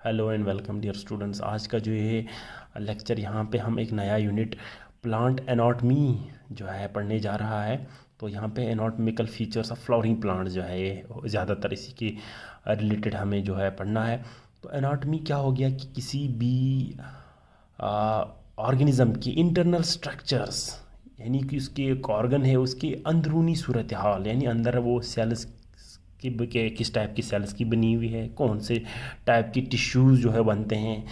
Hello and welcome dear students. आज का जो ये लेक्चर यहाँ पे हम एक नया यूनिट प्लांट एनाटॉमी जो है पढ़ने जा रहा है। तो यहाँ पे anatomical features of flowering plant जो है ये ज़्यादातर इसी के रिलेटेड हमें जो है पढ़ना है। तो एनाटॉमी क्या हो गया कि किसी भी ऑर्गेनिज़म की इंटरनल स्ट्रक्चर्स, यानी कि उसके एक ऑर्गन है उसकी अंदरूनी सूरत हाल, यानी अंदर वो सेल्स किस टाइप की सेल्स की बनी हुई है, कौन से टाइप की टिश्यूज़ जो है बनते हैं,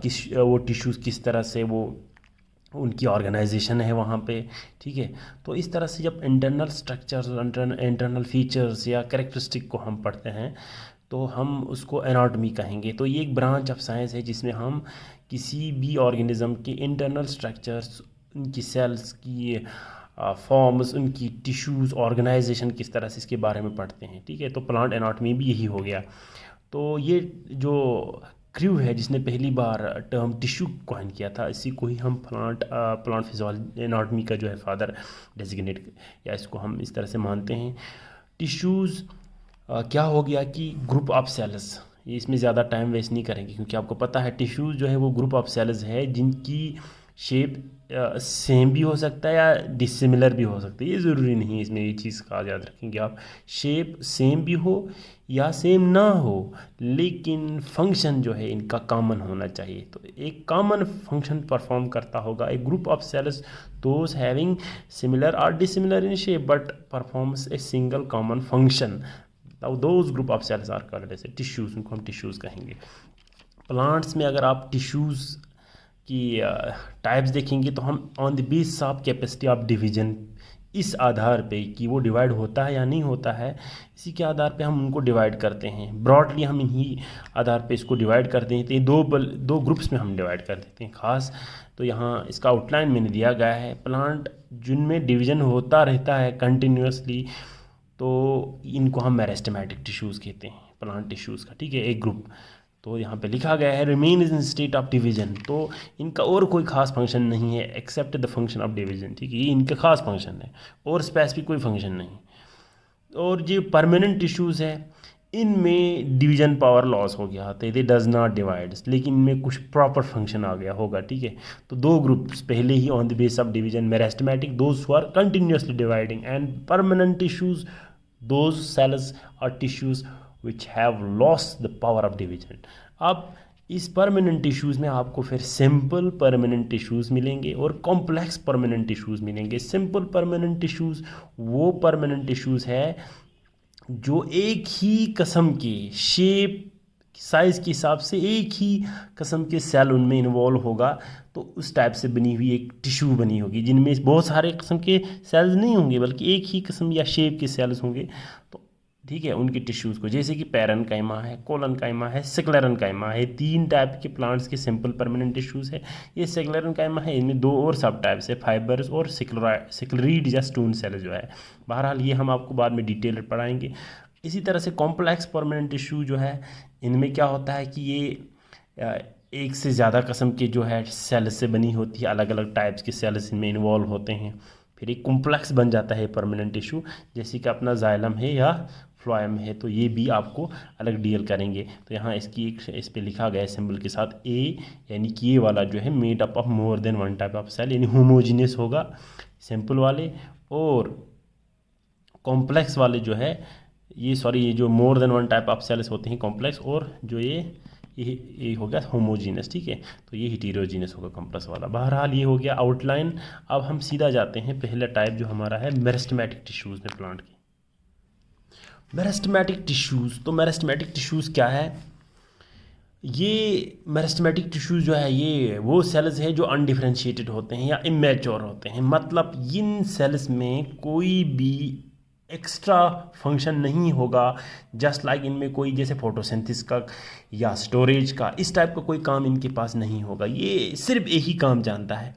किस वो टिश्यूज़ किस तरह से वो उनकी ऑर्गेनाइजेशन है वहाँ पे। ठीक है, तो इस तरह से जब इंटरनल स्ट्रक्चर्स, इंटरनल फीचर्स या कैरेक्टरिस्टिक को हम पढ़ते हैं तो हम उसको एनाटॉमी कहेंगे। तो ये एक ब्रांच ऑफ साइंस है जिसमें हम किसी भी ऑर्गेनिज़म के इंटरनल स्ट्रक्चर्स, उनकी सेल्स की फॉर्म्स, उनकी टिश्यूज़, ऑर्गेनाइजेशन किस तरह से इसके बारे में पढ़ते हैं। ठीक है, तो प्लांट एनाटॉमी भी यही हो गया। तो ये जो क्रू है जिसने पहली बार टर्म टिश्यू कॉइन किया था, इसी को ही हम प्लांट फिजियोलॉजी एनाटॉमी का जो है फादर डेजिग्नेट, या इसको हम इस तरह से मानते हैं। टिश्यूज़ क्या हो गया कि ग्रुप ऑफ सेल्स, ये इसमें ज़्यादा टाइम वेस्ट नहीं करेंगे क्योंकि आपको पता है टिश्यूज़ जो है वो ग्रुप ऑफ सेल्स है जिनकी शेप सेम भी हो सकता है या डिसिमिलर भी हो सकता है। ये ज़रूरी नहीं है, इसमें ये चीज़ का याद रखेंगे आप। शेप सेम भी हो या सेम ना हो, लेकिन फंक्शन जो है इनका कॉमन होना चाहिए। तो एक कॉमन फंक्शन परफॉर्म करता होगा एक group of cells, those having similar और dissimilar in shape but performs a single common function. Those group of cells are called as tissues, उनको हम टिश्यूज़ कहेंगे। प्लांट्स में अगर आप टिश्यूज़ की टाइप्स देखेंगे तो हम on the basis of capacity of division, इस आधार पे कि वो डिवाइड होता है या नहीं होता है, इसी के आधार पे हम उनको डिवाइड करते हैं। ब्रॉडली हम इन्हीं आधार पे इसको डिवाइड कर देते हैं, दो ग्रुप्स में हम डिवाइड कर देते हैं खास। तो यहाँ इसका आउटलाइन मैंने दिया गया है। प्लांट जिनमें डिवीजन होता रहता है कंटिन्यूसली, तो इनको हम मेरिस्टेमेटिक टिश्यूज़ कहते हैं, प्लांट टिश्यूज़ का। ठीक है, एक ग्रुप। तो यहाँ पे लिखा गया है remain is in state of division, तो इनका और कोई खास फंक्शन नहीं है except the function of division. ठीक है, ये इनका खास फंक्शन है और स्पेसिफिक कोई फंक्शन नहीं। और जो परमानेंट टिश्यूज़ है इनमें डिवीजन पावर लॉस हो गया तो ये डज नॉट डिवाइड, लेकिन इनमें कुछ प्रॉपर फंक्शन आ गया होगा। ठीक है, तो दो ग्रुप्स पहले ही on the base of division, meristematic those who are continuously dividing, and permanent tissues those cells और tissues which have lost the power of division. अब इस परमानेंट टिश्यूज़ में आपको फिर सिंपल परमानेंट टिश्यूज़ मिलेंगे और कॉम्प्लेक्स परमानेंट टिश्यूज़ मिलेंगे। Simple permanent tissues वो परमानेंट टिश्यूज़ है जो एक ही किस्म के शेप साइज़ के हिसाब से एक ही किस्म के सेल उनमें इन्वॉल्व होगा, तो उस टाइप से बनी हुई एक टिश्यू बनी होगी जिनमें बहुत सारे किस्म के सेल्स नहीं होंगे बल्कि एक ही किस्म या शेप के सेल्स होंगे। तो ठीक है, उनकी टिश्यूज़ को, जैसे कि पैरेन्काइमा है, कोलनकाइमा है, स्क्लेरेन्काइमा है, तीन टाइप के प्लांट्स के सिंपल परमानेंट टिश्यूज़ है। ये स्क्लेरेन्काइमा है, इनमें दो और सब टाइप्स है, फाइबर्स और सिक्लरीड या स्टोन सेल जो है। बहरहाल ये हम आपको बाद में डिटेल पढ़ाएंगे। इसी तरह से कॉम्प्लेक्स परमानेंट टिश्यू जो है, इनमें क्या होता है कि ये एक से ज़्यादा किस्म के जो है सेल से बनी होती है, अलग अलग टाइप्स के सेल्स इनमें इन्वॉल्व होते हैं, फिर एक कॉम्प्लेक्स बन जाता है परमानेंट टिश्यू, जैसे कि अपना जाइलम है या फ्लोएम है। तो ये भी आपको अलग डील करेंगे। तो यहाँ इसकी एक इस पे लिखा गया है सिंबल के साथ ए, यानी कि ये वाला जो है made up of more than one type of cell, यानी होमोजीनियस होगा सिंपल वाले, और कॉम्प्लेक्स वाले जो है ये जो more than one type of cells होते हैं कॉम्प्लेक्स, और जो ये हो गया होमोजीनियस। ठीक है, तो ये हिटेरोजीनियस होगा कॉम्प्लेक्स वाला। बहरहाल ये हो गया आउटलाइन। अब हम सीधा जाते हैं पहला टाइप जो हमारा है मेरिस्टेमेटिक टिश्यूज़ में प्लांट की। मेरिस्टेमेटिक टिश्यूज़, तो मेरिस्टेमेटिक टिश्यूज़ क्या है? ये मेरिस्टेमेटिक टिश्यूज़ जो है ये वो सेल्स है जो अनडिफरेंशिएटेड होते हैं या इमेच्योर होते हैं। मतलब इन सेल्स में कोई भी एक्स्ट्रा फंक्शन नहीं होगा, जस्ट लाइक इनमें कोई जैसे फोटोसिंथेसिस का या स्टोरेज का इस टाइप का कोई काम इनके पास नहीं होगा। ये सिर्फ एक ही काम जानता है,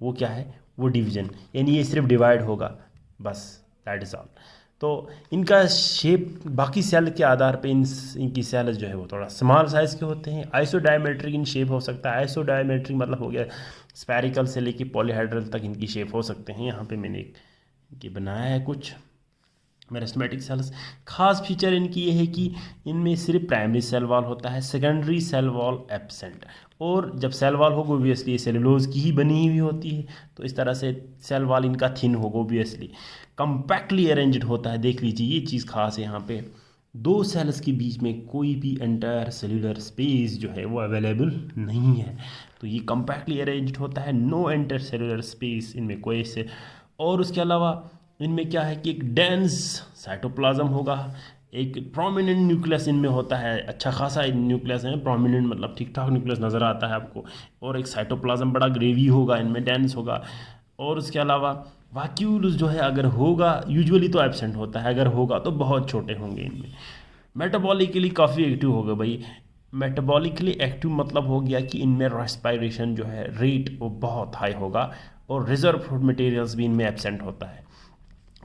वो क्या है? वो डिवीजन, यानी ये सिर्फ डिवाइड होगा बस, दैट इज़ ऑल। तो इनका शेप बाकी सेल के आधार पे इनकी सेल्स जो है वो थोड़ा स्मॉल साइज़ के होते हैं। आइसोडायमेट्रिक इन शेप हो सकता है। आइसोडायमेट्रिक मतलब हो गया स्फेरिकल से लेके पॉलीहेड्रल तक इनकी शेप हो सकते हैं। यहाँ पे मैंने ये बनाया है कुछ। मेरिस्टेमेटिक सेल्स खास फीचर इनकी ये है कि इनमें सिर्फ प्राइमरी सेल वॉल होता है, सेकेंडरी सेल वॉल एब्सेंट। और जब सेल वॉल होगा ऑब्वियसली सेलुलोज की ही बनी हुई होती है, तो इस तरह से सेल वॉल इनका थिन होगा ऑब्वियसली। कम्पैक्टली अरेंज्ड होता है, देख लीजिए ये चीज़ खास है यहाँ पे, दो सेल्स के बीच में कोई भी एंटायर सेलुलर स्पेस जो है वो अवेलेबल नहीं है। तो ये कम्पैक्टली अरेंज्ड होता है, नो एंटर सेलुलर स्पेस इनमें कोई से। और उसके अलावा इनमें क्या है कि एक डेंस साइटोप्लाज्म होगा, एक प्रोमिनेंट न्यूक्लियस इनमें होता है, अच्छा खासा न्यूक्लियस है, प्रोमिनेंट मतलब ठीक ठाक न्यूक्लियस नज़र आता है आपको। और एक साइटोप्लाज्म बड़ा ग्रेवी होगा इनमें, डेंस होगा। और उसके अलावा वैक्यूल्स जो है अगर होगा, यूजुअली तो एब्सेंट होता है, अगर होगा तो बहुत छोटे होंगे इनमें। मेटाबॉलिकली काफ़ी एक्टिव होगा भाई। मेटाबॉलिकली एक्टिव मतलब हो गया कि इनमें रेस्पिरेशन जो है रेट वो बहुत हाई होगा, और रिजर्व फूड मटेरियल्स भी इनमें एब्सेंट होता है।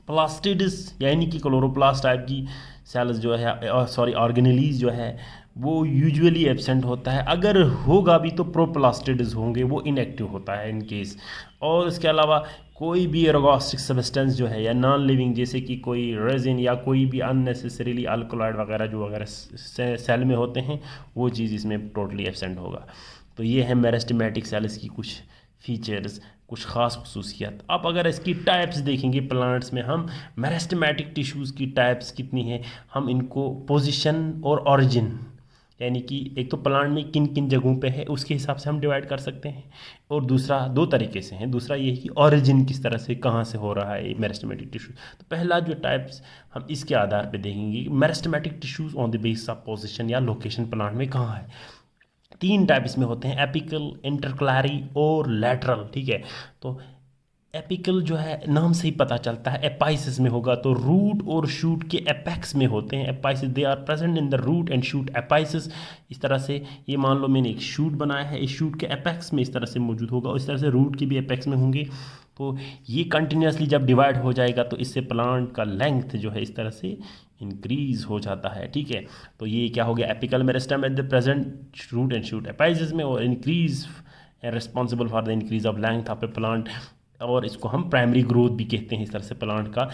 प्लास्टिड्स यानी कि क्लोरोप्लास्ट टाइप की सेल्स जो है, सॉरी ऑर्गेनेलीज जो है वो यूजुअली एब्सेंट होता है, अगर होगा भी तो प्रोप्लास्टिड्स होंगे, वो इनएक्टिव होता है इन केस। और इसके अलावा कोई भी एर्गोस्टिक सब्सटेंस जो है या नॉन लिविंग, जैसे कि कोई रेजिन या कोई भी अननेसेसरीली अल्कोलॉइड वगैरह जो वगैरह सेल में होते हैं, वो चीज़ इसमें टोटली एब्सेंट होगा। तो ये है मेरिस्टेमेटिक सेल्स की कुछ फीचर्स, कुछ ख़ास खसूसियात। अब अगर इसकी टाइप्स देखेंगे प्लांट्स में हम, मेरिस्टेमेटिक टिश्यूज़ की टाइप्स कितनी हैं, हम इनको पोजीशन और ओरिजिन यानी कि एक तो प्लांट में किन किन जगहों पे है उसके हिसाब से हम डिवाइड कर सकते हैं, और दूसरा दो तरीके से है, दूसरा ये है कि ओरिजिन किस तरह से कहाँ से हो रहा है मेरिस्टेमेटिक टिश्यू। तो पहला जो टाइप्स हम इसके आधार पे देखेंगे, meristematic tissues on the basis of position या लोकेशन प्लांट में कहाँ है। तीन टाइप इसमें होते हैं, एपिकल, इंटरक्लैरी और लैटरल। ठीक है, तो एपिकल जो है नाम से ही पता चलता है एपाइसिस में होगा, तो रूट और शूट के एपेक्स में होते हैं apices, they are present in the root and shoot apices. इस तरह से ये मान लो मैंने एक शूट बनाया है, इस शूट के एपेक्स में इस तरह से मौजूद होगा, और इस तरह से रूट के भी एपेक्स में होंगे। तो ये कंटिन्यूसली जब डिवाइड हो जाएगा तो इससे प्लांट का लेंथ जो है इस तरह से इंक्रीज हो जाता है। ठीक है, तो ये क्या हो गया, apical meristem at the present root and shoot apices में, और increase responsible for the increase of length of a plant, और इसको हम प्राइमरी ग्रोथ भी कहते हैं। इस तरह से प्लांट का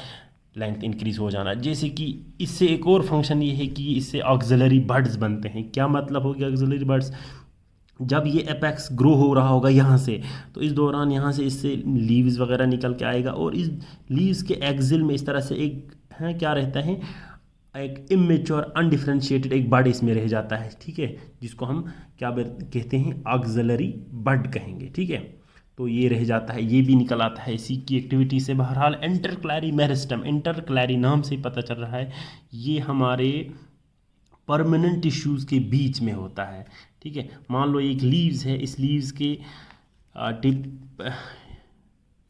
लेंथ इंक्रीज हो जाना। जैसे कि इससे एक और फंक्शन ये है कि इससे ऑक्सिलरी बड्स बनते हैं। क्या मतलब हो गया ऑक्सिलरी बड्स, जब ये एपेक्स ग्रो हो रहा होगा यहाँ से, तो इस दौरान यहाँ से इससे लीव्स वगैरह निकल के आएगा, और इस लीव्स के एक्सिल में इस तरह से एक है क्या रहता है, एक इमेच्योर अनडिफरेंशिएटेड एक बड इसमें रह जाता है। ठीक है, जिसको हम क्या कहते हैं, ऑक्सिलरी बड कहेंगे। ठीक है, तो ये रह जाता है, ये भी निकल आता है इसी की एक्टिविटी से। बहरहाल इंटरक्लैरी मेरिस्टम, इंटरक्लैरी नाम से ही पता चल रहा है, ये हमारे परमानेंट टिश्यूज़ के बीच में होता है। ठीक है, मान लो एक लीव्स है, इस लीव्स के टिप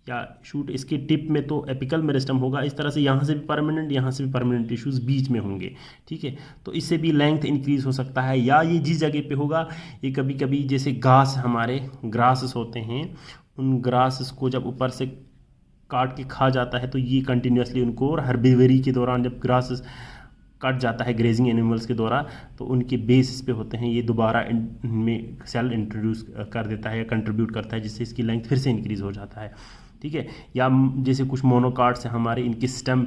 या शूट, इसके टिप में तो एपिकल मेरिस्टम होगा, इस तरह से यहाँ से भी परमानेंट, यहाँ से भी परमानेंट टिश्यूज़ बीच में होंगे। ठीक है, तो इससे भी लेंथ इंक्रीज हो सकता है, या ये जिस जगह पे होगा, ये कभी कभी जैसे घास, हमारे ग्रासेस होते हैं, उन ग्रासेस को जब ऊपर से काट के खा जाता है, तो ये कंटिन्यूसली उनको, और हर्बीवरी के दौरान जब ग्रासेस कट जाता है ग्रेजिंग एनिमल्स के द्वारा, तो उनके बेसिस पे होते हैं, ये दोबारा इनमें सेल इंट्रोड्यूस कर देता है या कंट्रीब्यूट करता है, जिससे इसकी लेंथ फिर से इंक्रीज हो जाता है। ठीक है, या जैसे कुछ मोनोकार्ड्स हैं हमारे, इनके स्टेम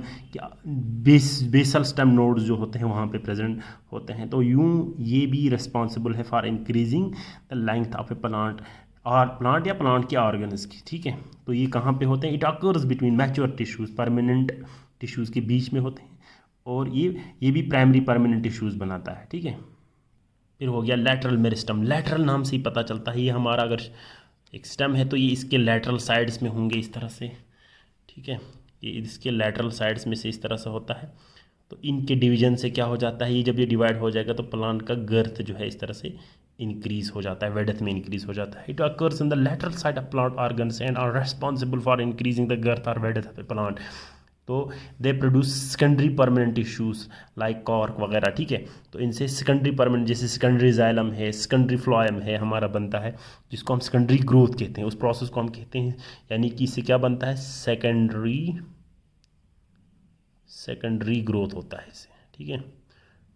बेसल स्टेम नोड्स जो होते हैं वहाँ पे प्रेजेंट होते हैं, तो यूँ ये भी रिस्पॉन्सिबल है for increasing the length of a plant, और प्लांट या प्लांट के ऑर्गन्स की। ठीक है, तो ये कहाँ पे होते हैं, it occurs between mature tissues, permanent tissues के बीच में होते हैं, और ये भी प्राइमरी परमानेंट टिश्यूज़ बनाता है। ठीक है, फिर हो गया लैटरल मेरिस्टम, लैटरल नाम से ही पता चलता है, ये हमारा अगर एक स्टेम है तो ये इसके लैटरल साइड्स में होंगे इस तरह से। ठीक है, ये इसके लैटरल साइड्स में से इस तरह से होता है, तो इनके डिवीजन से क्या हो जाता है, ये जब ये डिवाइड हो जाएगा तो प्लांट का गर्थ जो है इस तरह से इंक्रीज हो जाता है, वेडथ में इंक्रीज हो जाता है। It occurs in the lateral side of plant organs and are responsible for increasing the girth और वेडथ ऑफ ए प्लांट। तो they produce secondary permanent tissues like cork वगैरह। ठीक है, तो इनसे सेकेंडरी परमानेंट, जैसे सेकेंडरी जाइलम है, secondary phloem है हमारा बनता है, जिसको हम सेकेंडरी ग्रोथ कहते हैं, उस प्रोसेस को हम कहते हैं, यानी कि इससे क्या बनता है, सेकेंडरी ग्रोथ होता है इससे। ठीक है,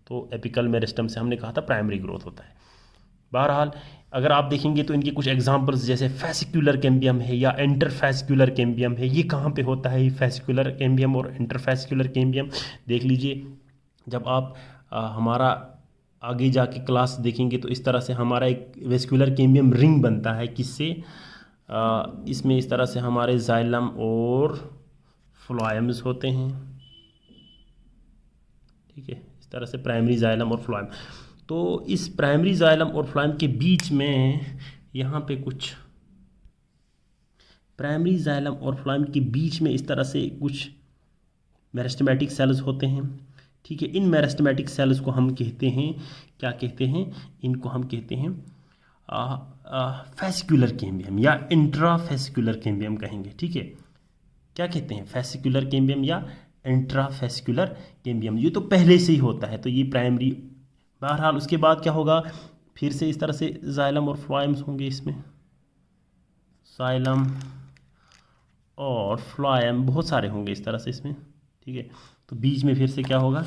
तो एपिकल मेरिस्टम से हमने कहा था प्राइमरी ग्रोथ होता है। बहरहाल अगर आप देखेंगे तो इनके कुछ एग्जांपल्स जैसे फेसिकुलर कैम्बियम है या इंटरफेसिकुलर कैम्बियम है, ये कहाँ पे होता है, ये फेसिकुलर कैम्बियम और इंटरफेसिकुलर कैम्बियम। देख लीजिए, जब आप हमारा आगे जाके क्लास देखेंगे तो इस तरह से हमारा एक वेस्कुलर कैम्बियम रिंग बनता है, किससे, इसमें इस तरह से हमारे जाइलम और फ्लोएम्स होते हैं, ठीक है, इस तरह से प्राइमरी जाइलम और फ्लोएम। तो इस प्राइमरी जाइलम और फ्लोएम के बीच में यहाँ पे कुछ प्राइमरी जाइलम और फ्लोएम के बीच में इस तरह से कुछ मेरिस्टेमेटिक सेल्स होते हैं, ठीक है। इन मेरिस्टेमेटिक सेल्स को हम कहते हैं, क्या कहते हैं, इनको हम कहते हैं फेसिकुलर कैम्बियम या इंट्राफेसिकुलर कैम्बियम कहेंगे, ठीक है। क्या कहते हैं, फेसिकुलर कैम्बियम या इंट्राफेसिकुलर कैम्बियम। ये तो पहले से ही होता है, तो ये प्राइमरी। बहरहाल उसके बाद क्या होगा, फिर से इस तरह से जाइलम और फ्लोएम्स होंगे, इसमें जाइलम और फ्लोएम बहुत सारे होंगे इस तरह से इसमें, ठीक है। तो बीच में फिर से क्या होगा,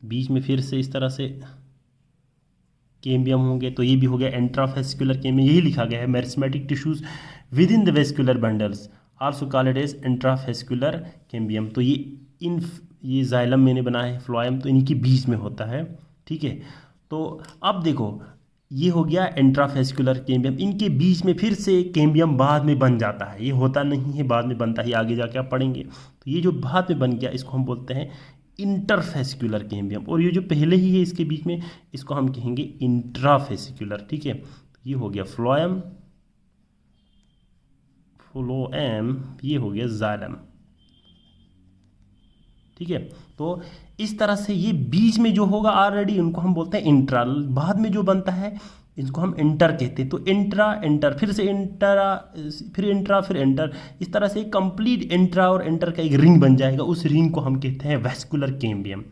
बीच में फिर से इस तरह से कैम्बियम होंगे, तो ये भी हो गया इंट्राफेसिकुलर कैम्बियम। यही लिखा गया है, meristematic tissues within the vascular bundles also called as intrafascicular cambium. तो ये जाइलम मैंने बनाया है, फ्लोएम तो इनके बीच में होता है, ठीक है। तो अब देखो, ये हो गया इंट्राफेसिकुलर कैम्बियम, इनके बीच में फिर से कैम्बियम बाद में बन जाता है, ये होता नहीं है, बाद में बनता है, आगे जाके आप पढ़ेंगे। तो ये जो बाद में बन गया इसको हम बोलते हैं इंटरफेसिकुलर कैम्बियम, और ये जो पहले ही है इसके बीच में इसको हम कहेंगे इंट्राफेसिकुलर, ठीक है। तो ये हो गया फ्लोएम, ये हो गया जाइलम, ठीक है। तो इस तरह से ये बीच में जो होगा ऑलरेडी उनको हम बोलते हैं इंट्रा, बाद में जो बनता है इसको हम इंटर कहते हैं। तो इंटर फिर से इंटरा, फिर इंट्रा, फिर इंटर, इस तरह से कंप्लीट इंट्रा और इंटर का एक रिंग बन जाएगा, उस रिंग को हम कहते हैं वेस्कुलर कैम्बियम,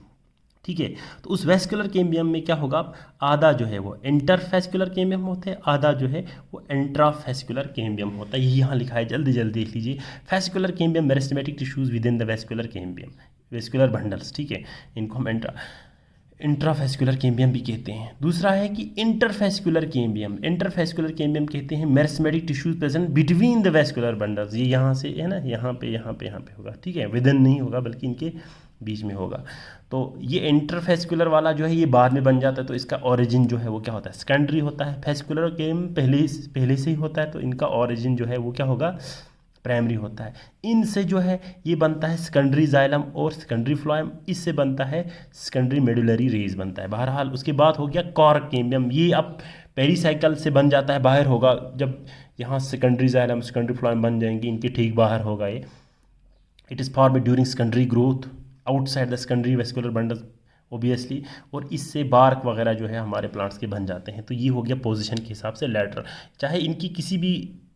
ठीक है। तो उस वेस्कुलर कैम्बियम में क्या होगा, आधा जो है वो इंटरफेसिकुलर कैम्बियम होता है, आधा जो है वो इंट्राफेसिकुलर कैम्बियम होता है। ये यहाँ लिखा है, जल्दी जल्दी देख लीजिए। Fascicular cambium meristematic tissues within the vascular cambium, vascular bundles, ठीक है, इनको हम इंट्राफेसिकुलर कैम्बियम भी कहते हैं। दूसरा है कि इंटरफेसिकुलर कैम्बियम, इंटरफेसिकुलर कैम्बियम कहते हैं meristematic tissues present between the vascular bundles. ये यहाँ से है ना, यहाँ पे होगा, ठीक है, विद इन नहीं होगा बल्कि इनके बीच में होगा। तो ये इंटरफेसिकुलर वाला जो है ये बाद में बन जाता है, तो इसका ओरिजिन जो है वो क्या होता है, सेकेंडरी होता है। फेसिकुलर कैम पहले से ही होता है, तो इनका ओरिजिन जो है वो क्या होगा, प्राइमरी होता है। इनसे जो है ये बनता है सेकेंडरी जाइलम और सेकेंडरी फ्लोएम, इससे बनता है सेकेंडरी मेडुलरी रेज बनता है। बहरहाल उसके बाद हो गया कॉर्क कैम्बियम, ये अब पेरीसाइकिल से बन जाता है, बाहर होगा, जब यहाँ सेकेंडरी जाइलम सेकेंडरी फ्लोएम बन जाएंगे, इनके ठीक बाहर होगा ये। It is formed during secondary growth outside the secondary vascular bundle obviously, और इससे बार्क वगैरह जो है हमारे प्लांट्स के बन जाते हैं। तो ये हो गया पोजीशन के हिसाब से लेटरल, चाहे इनकी किसी भी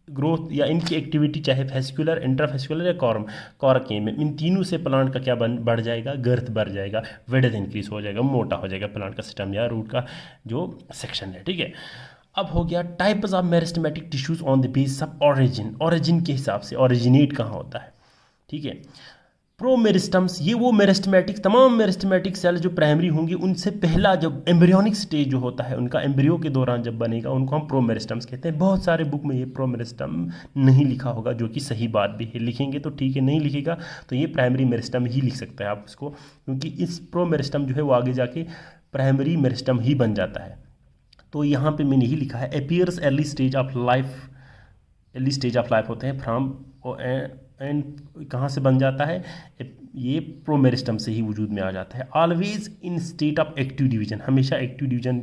ग्रोथ या इनकी एक्टिविटी चाहे फेसिकुलर, इंट्राफेसिकुलर या कॉर्क कैम्बियम, इन तीनों से प्लांट का क्या बढ़ जाएगा, गर्थ बढ़ जाएगा, विड्थ इंक्रीज हो जाएगा, मोटा हो जाएगा प्लांट का स्टेम या रूट का जो सेक्शन है, ठीक है। अब हो गया types of meristematic tissues on the basis of origin के हिसाब से ओरिजिनेट कहाँ होता है, ठीक है। प्रोमेरिस्टम्स, ये वो मेरिस्टेमेटिक, तमाम मेरिस्टेमेटिक सेल जो प्राइमरी होंगी उनसे पहला जब एम्ब्रियोनिक स्टेज जो होता है उनका, एम्ब्रियो के दौरान जब बनेगा, उनको हम प्रोमेरिस्टम्स कहते हैं। बहुत सारे बुक में ये प्रोमेरिस्टम नहीं लिखा होगा, जो कि सही बात भी है, लिखेंगे तो ठीक है, नहीं लिखेगा तो ये प्राइमरी मेरिस्टम ही लिख सकते हैं आप उसको, क्योंकि इस प्रोमेरिस्टम जो है वो आगे जाके प्राइमरी मेरिस्टम ही बन जाता है। तो यहाँ पर मैंने ही लिखा है appears early stage of life होते हैं फ्रॉम एंड कहाँ से बन जाता है, ये प्रोमेरिस्टम से ही वजूद में आ जाता है। Always in state of active division, हमेशा एक्टिव डिवीजन,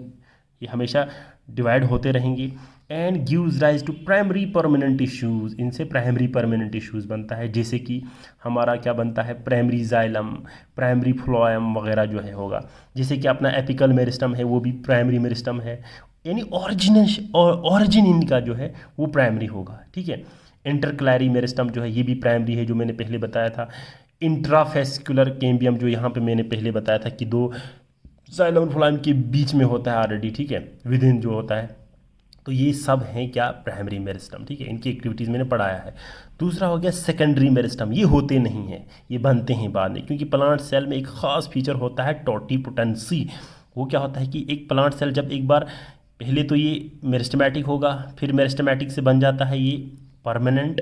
ये हमेशा डिवाइड होते रहेंगे। And gives rise to primary permanent tissues, इनसे प्राइमरी परमानेंट टिश्यूज़ बनता है, जैसे कि हमारा क्या बनता है, प्राइमरी जाइलम, प्राइमरी फ्लोएम वगैरह जो है होगा। जैसे कि अपना एपिकल मेरिस्टम है वो भी प्राइमरी मेरिस्टम है, यानी ऑरिजिन इनका जो है वो प्राइमरी होगा, ठीक है। इंटरक्लैरी मेरिस्टम जो है ये भी प्राइमरी है, जो मैंने पहले बताया था। इंट्राफेसिकुलर कैम्बियम जो यहाँ पे मैंने पहले बताया था कि दो जाइलम फ्लोएम के बीच में होता है ऑलरेडी, ठीक है, विद इन जो होता है। तो ये सब हैं क्या, प्राइमरी मेरिस्टम, ठीक है, इनकी एक्टिविटीज़ मैंने पढ़ाया है। दूसरा हो गया सेकेंडरी मेरिस्टम, ये होते नहीं हैं, ये बनते हैं बाद में, क्योंकि प्लांट सेल में एक ख़ास फीचर होता है टोटीपोटेंसी। वो क्या होता है कि एक प्लांट सेल जब एक बार पहले तो ये मेरिस्टेमेटिक होगा, फिर मेरिस्टेमेटिक से बन जाता है ये परमानेंट,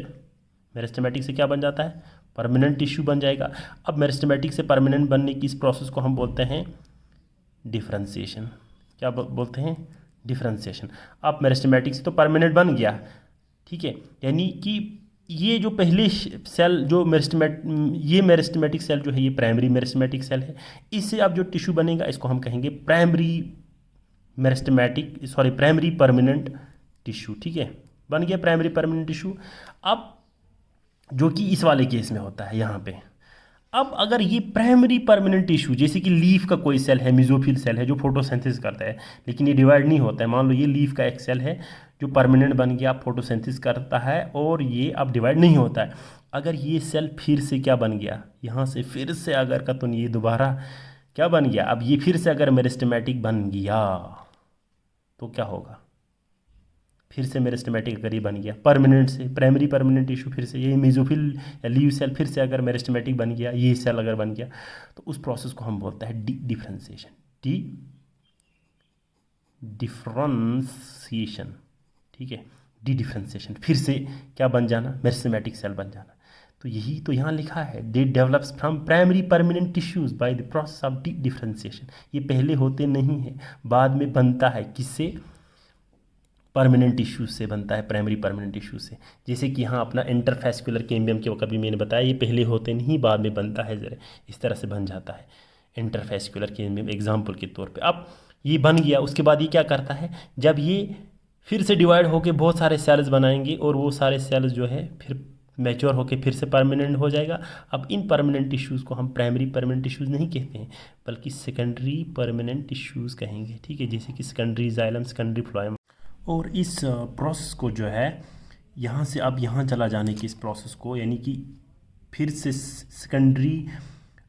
मेरिस्टेमेटिक से क्या बन जाता है, परमानेंट टिश्यू बन जाएगा। अब मेरिस्टेमेटिक से परमानेंट बनने की इस प्रोसेस को हम बोलते हैं डिफरेंशिएशन। क्या बोलते हैं, डिफरेंशिएशन। अब मेरिस्टेमेटिक से तो परमानेंट बन गया, ठीक है, यानी कि ये जो पहले सेल जो मेरिस्टेमेटिक सेल जो है ये प्राइमरी मेरिस्टेमेटिक सेल है, इससे अब जो टिश्यू बनेगा इसको हम कहेंगे प्राइमरी परमानेंट टिश्यू, ठीक है, बन गया प्राइमरी परमानेंट टिश्यू। अब जो कि इस वाले केस में होता है यहाँ पे, अब अगर ये प्राइमरी परमानेंट टिश्यू जैसे कि लीफ का कोई सेल है, मेसोफिल सेल है जो फोटोसिंथेसिस करता है, लेकिन ये डिवाइड नहीं होता है, मान लो ये लीफ का एक सेल है जो परमानेंट बन गया, फोटोसिंथेसिस करता है और ये अब डिवाइड नहीं होता है। अगर ये सेल फिर से क्या बन गया, यहाँ से फिर से अगर का तो ये दोबारा क्या बन गया, अब ये फिर से अगर मेरिस्टेमेटिक बन गया तो क्या होगा, फिर से मेरिस्टेमेटिक अगर ये बन गया परमानेंट से, प्राइमरी परमानेंट टिश्यू फिर से ये मेसोफिल या लीव सेल फिर से अगर मेरिस्टेमेटिक बन गया, ये सेल अगर बन गया, तो उस प्रोसेस को हम बोलते हैं डिफरेंशिएशन। डिफरेंशिएशन, ठीक है, डिफरेंशिएशन, फिर से क्या बन जाना, मेरिस्टेमेटिक सेल बन जाना। तो यही तो यहाँ लिखा है, they develops from primary permanent tissues by the process of differentiation. ये पहले होते नहीं है, बाद में बनता है, किससे, परमानेंट टिश्यूज से बनता है, प्राइमरी परमानेंट टिश्यू से। जैसे कि यहाँ अपना इंटरफेस्कुलर कैम्बियम के वक्त भी मैंने बताया, ये पहले होते नहीं, बाद में बनता है, जरा इस तरह से बन जाता है इंटरफेस्कुलर कैम्बियम एग्जाम्पल के तौर पे। अब ये बन गया, उसके बाद ये क्या करता है, जब ये फिर से डिवाइड होकर बहुत सारे सेल्स बनाएंगे और वो सारे सेल्स जो है फिर मैच्योर होकर फिर से परमानेंट हो जाएगा। अब इन परमानेंट टिश्यूज़ को हम प्राइमरी परमानेंट टिश्यूज़ नहीं कहते हैं, बल्कि सेकेंडरी परमानेंट टिश्यूज़ कहेंगे, ठीक है, जैसे कि सेकेंडरी जाइलम, सेकेंडरी फ्लोएम। और इस प्रोसेस को जो है यहाँ से अब यहाँ चला जाने की इस प्रोसेस को, यानी कि फिर से सेकेंडरी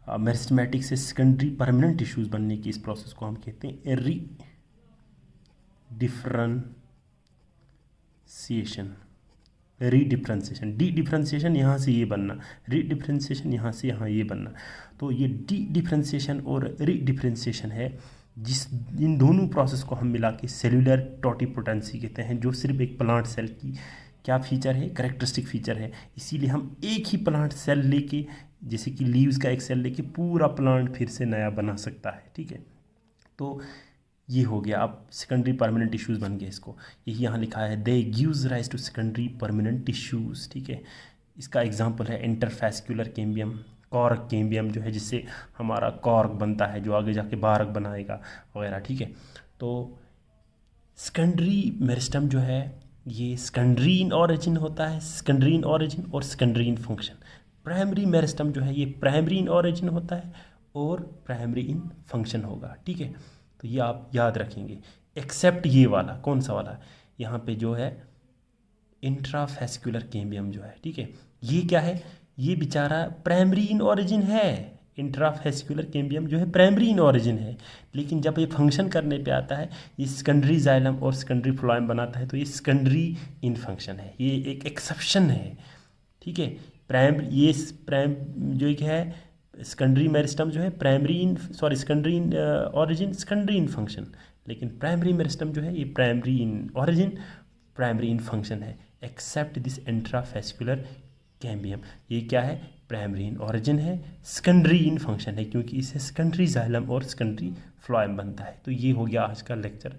मेरिस्टेमेटिक से सेकेंडरी परमानेंट टिश्यूज़ बनने की इस प्रोसेस को हम कहते हैं रीडिफरेंशिएशन। डिफरेंशिएशन यहाँ से ये बनना, रीडिफरेंशिएशन यहाँ से यहाँ ये बनना। तो ये डिफरेंशिएशन और रीडिफरेंशिएशन है, इन दोनों प्रोसेस को हम मिला के सेल्यूलर टोटिपोटेंसी कहते हैं, जो सिर्फ एक प्लांट सेल की क्या फीचर है, कैरेक्टरिस्टिक फीचर है। इसीलिए हम एक ही प्लांट सेल लेके, जैसे कि लीव्स का एक सेल लेके पूरा प्लांट फिर से नया बना सकता है, ठीक है। तो ये हो गया, अब सेकेंडरी परमानेंट टिश्यूज़ बन गए, इसको यही यहाँ लिखा है, they gives rise to secondary permanent tissues, ठीक है। इसका एग्जांपल है इंटरफेस्कुलर कैम्बियम, कॉर्क कैम्बियम जो है, जिससे हमारा कॉर्क बनता है जो आगे जाके बारक बनाएगा वगैरह, ठीक है। तो सेकेंडरी मेरिस्टम जो है ये सेकेंडरी इन ऑरिजिन होता है, सेकेंडरी इन ऑरिजिन और secondary in function. Primary meristem जो है ये प्राइमरी इन ऑरिजिन होता है और प्राइमरी इन फंक्शन होगा, ठीक है। तो ये आप याद रखेंगे, एक्सेप्ट ये वाला, कौन सा वाला, यहाँ पे जो है इंट्राफेस्कुलर कैम्बियम जो है, ठीक है, ये क्या है, ये बेचारा प्राइमरी इन ऑरिजिन है, इंट्राफेस्कुलर कैम्बियम जो है प्राइमरी इन ऑरिजिन है, लेकिन जब ये फंक्शन करने पे आता है, ये सेकेंडरी जाइलम और सेकेंडरी फ्लोएम बनाता है, तो ये सेकेंडरी इन फंक्शन है, ये एक एक्सेप्शन है, ठीक है। जो एक है सेकेंडरी मेरिस्टम जो है secondary in origin, secondary in function, लेकिन प्राइमरी मेरिस्टम जो है ये प्राइमरी इन ऑरिजिन, प्राइमरी इन फंक्शन है, एक्सेप्ट दिस इंट्राफेस्कुलर कैम्बियम। ये क्या है, प्राइमरी इन ऑरिजिन है, सेकेंडरी इन फंक्शन है, क्योंकि इससे सेकेंडरी जाइलम और सेकेंडरी फ्लोएम बनता है। तो ये हो गया आज का लेक्चर।